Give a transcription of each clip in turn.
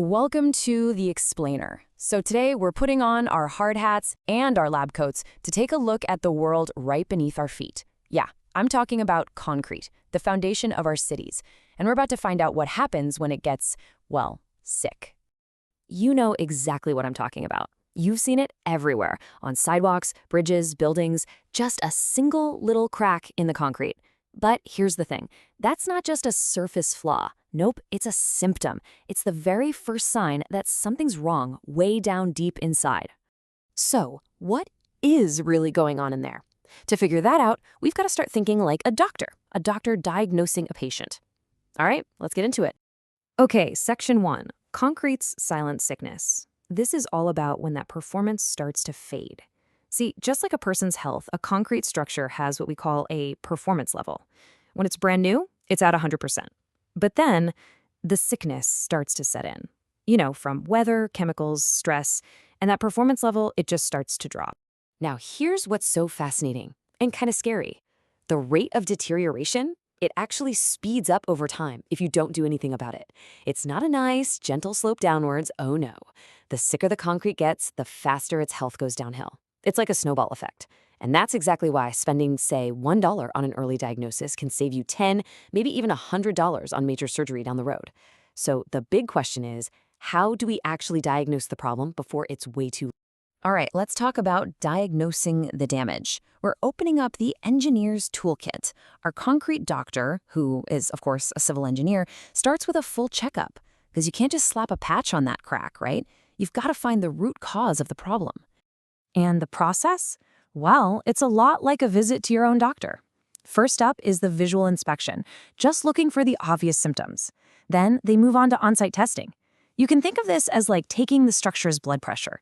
Welcome to The Explainer. So today we're putting on our hard hats and our lab coats to take a look at the world right beneath our feet. Yeah, I'm talking about concrete, the foundation of our cities. And we're about to find out what happens when it gets, well, sick. You know exactly what I'm talking about. You've seen it everywhere, on sidewalks, bridges, buildings, just a single little crack in the concrete. But here's the thing, that's not just a surface flaw. Nope, it's a symptom. It's the very first sign that something's wrong way down deep inside. So, what is really going on in there? To figure that out, we've got to start thinking like a doctor diagnosing a patient. All right, let's get into it. Okay, section 1, concrete's silent sickness. This is all about when that performance starts to fade. See, just like a person's health, a concrete structure has what we call a performance level. When it's brand new, it's at 100%. But then the sickness starts to set in. You know, from weather, chemicals, stress, and that performance level, it just starts to drop. Now, here's what's so fascinating and kind of scary. The rate of deterioration, it actually speeds up over time if you don't do anything about it. It's not a nice, gentle slope downwards, oh no. The sicker the concrete gets, the faster its health goes downhill. It's like a snowball effect. And that's exactly why spending, say, $1 on an early diagnosis can save you $10, maybe even $100 on major surgery down the road. So the big question is, how do we actually diagnose the problem before it's way too late? All right, let's talk about diagnosing the damage. We're opening up the engineer's toolkit. Our concrete doctor, who is, of course, a civil engineer, starts with a full checkup. Because you can't just slap a patch on that crack, right? You've got to find the root cause of the problem. And the process? Well, it's a lot like a visit to your own doctor. First up is the visual inspection, just looking for the obvious symptoms. Then they move on to on-site testing. You can think of this as like taking the structure's blood pressure.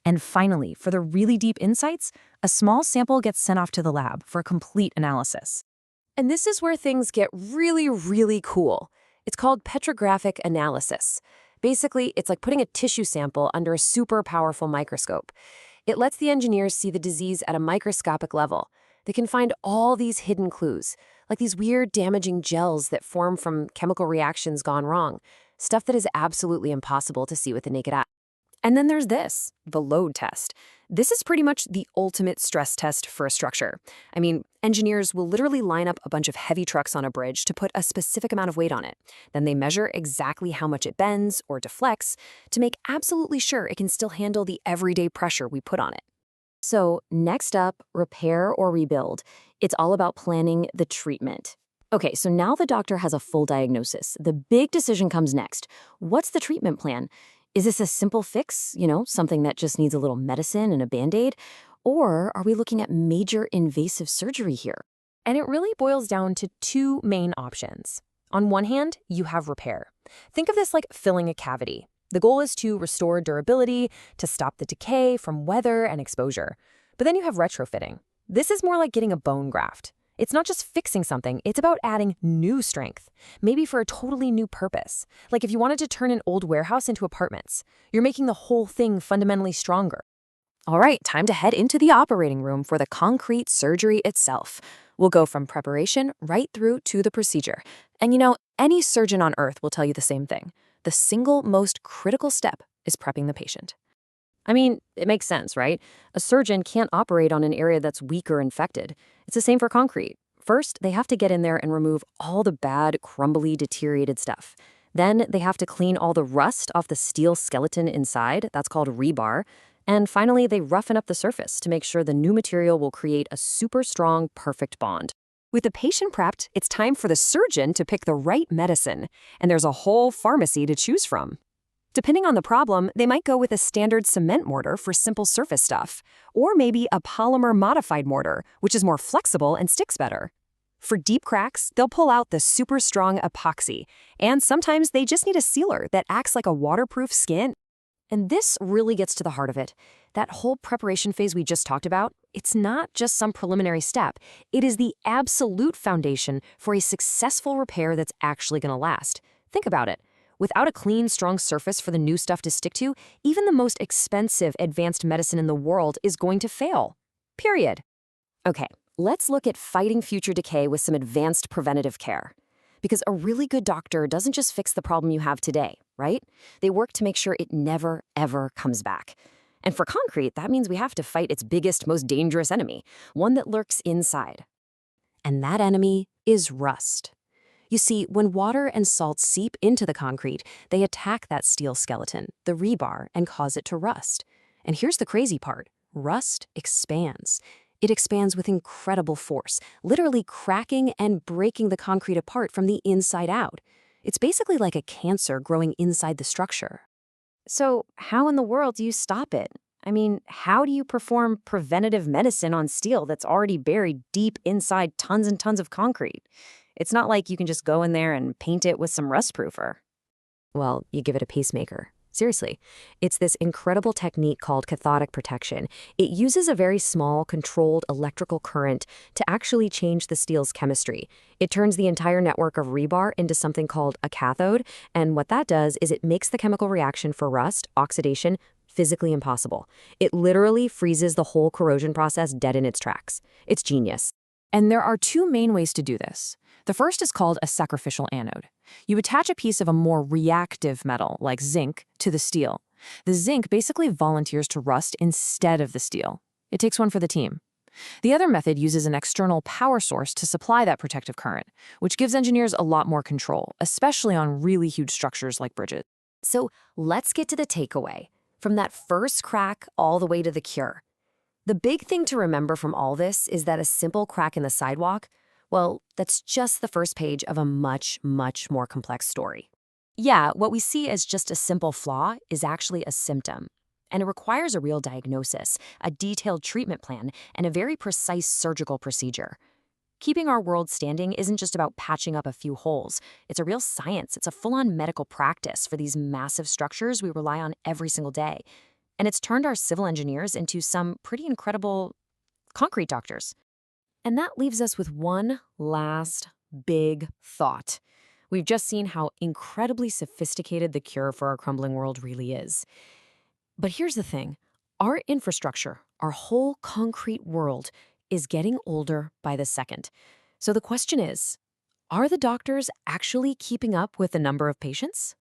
And finally, for the really deep insights, a small sample gets sent off to the lab for a complete analysis. And this is where things get really, really cool. It's called petrographic analysis. Basically, it's like putting a tissue sample under a super powerful microscope. It lets the engineers see the disease at a microscopic level. They can find all these hidden clues, like these weird damaging gels that form from chemical reactions gone wrong, stuff that is absolutely impossible to see with the naked eye. And then there's this, the load test. This is pretty much the ultimate stress test for a structure. I mean, engineers will literally line up a bunch of heavy trucks on a bridge to put a specific amount of weight on it. Then they measure exactly how much it bends or deflects to make absolutely sure it can still handle the everyday pressure we put on it. So next up, repair or rebuild. It's all about planning the treatment. Okay, so now the doctor has a full diagnosis. The big decision comes next. What's the treatment plan? Is this a simple fix, something that just needs a little medicine and a Band-Aid? Or are we looking at major invasive surgery here? And it really boils down to two main options. On one hand, you have repair. Think of this like filling a cavity. The goal is to restore durability, to stop the decay from weather and exposure. But then you have retrofitting. This is more like getting a bone graft. It's not just fixing something, it's about adding new strength, maybe for a totally new purpose. Like if you wanted to turn an old warehouse into apartments, you're making the whole thing fundamentally stronger. All right, time to head into the operating room for the concrete surgery itself. We'll go from preparation right through to the procedure. And any surgeon on earth will tell you the same thing. The single most critical step is prepping the patient. I mean, it makes sense, right? A surgeon can't operate on an area that's weak or infected. It's the same for concrete. First, they have to get in there and remove all the bad, crumbly, deteriorated stuff. Then they have to clean all the rust off the steel skeleton inside. That's called rebar. And finally, they roughen up the surface to make sure the new material will create a super strong, perfect bond. With the patient prepped, it's time for the surgeon to pick the right medicine. And there's a whole pharmacy to choose from. Depending on the problem, they might go with a standard cement mortar for simple surface stuff, or maybe a polymer-modified mortar, which is more flexible and sticks better. For deep cracks, they'll pull out the super strong epoxy, and sometimes they just need a sealer that acts like a waterproof skin. And this really gets to the heart of it. That whole preparation phase we just talked about, it's not just some preliminary step. It is the absolute foundation for a successful repair that's actually going to last. Think about it. Without a clean, strong surface for the new stuff to stick to, even the most expensive advanced medicine in the world is going to fail. Period. Okay, let's look at fighting future decay with some advanced preventative care. Because a really good doctor doesn't just fix the problem you have today, right? They work to make sure it never, ever comes back. And for concrete, that means we have to fight its biggest, most dangerous enemy, one that lurks inside. And that enemy is rust. You see, when water and salt seep into the concrete, they attack that steel skeleton, the rebar, and cause it to rust. And here's the crazy part. Rust expands. It expands with incredible force, literally cracking and breaking the concrete apart from the inside out. It's basically like a cancer growing inside the structure. So, how in the world do you stop it? I mean, how do you perform preventative medicine on steel that's already buried deep inside tons and tons of concrete? It's not like you can just go in there and paint it with some rustproofer. Well, you give it a pacemaker. Seriously, it's this incredible technique called cathodic protection. It uses a very small, controlled electrical current to actually change the steel's chemistry. It turns the entire network of rebar into something called a cathode, and what that does is it makes the chemical reaction for rust, oxidation, physically impossible. It literally freezes the whole corrosion process dead in its tracks. It's genius. And there are two main ways to do this. The first is called a sacrificial anode. You attach a piece of a more reactive metal, like zinc, to the steel. The zinc basically volunteers to rust instead of the steel. It takes one for the team. The other method uses an external power source to supply that protective current, which gives engineers a lot more control, especially on really huge structures like bridges. So let's get to the takeaway. From that first crack all the way to the cure. The big thing to remember from all this is that a simple crack in the sidewalk, well, that's just the first page of a much, much more complex story. Yeah, what we see as just a simple flaw is actually a symptom. And it requires a real diagnosis, a detailed treatment plan, and a very precise surgical procedure. Keeping our world standing isn't just about patching up a few holes. It's a real science. It's a full-on medical practice for these massive structures we rely on every single day. And it's turned our civil engineers into some pretty incredible concrete doctors. And that leaves us with one last big thought. We've just seen how incredibly sophisticated the cure for our crumbling world really is. But here's the thing. Our infrastructure, our whole concrete world, is getting older by the second. So the question is, are the doctors actually keeping up with the number of patients?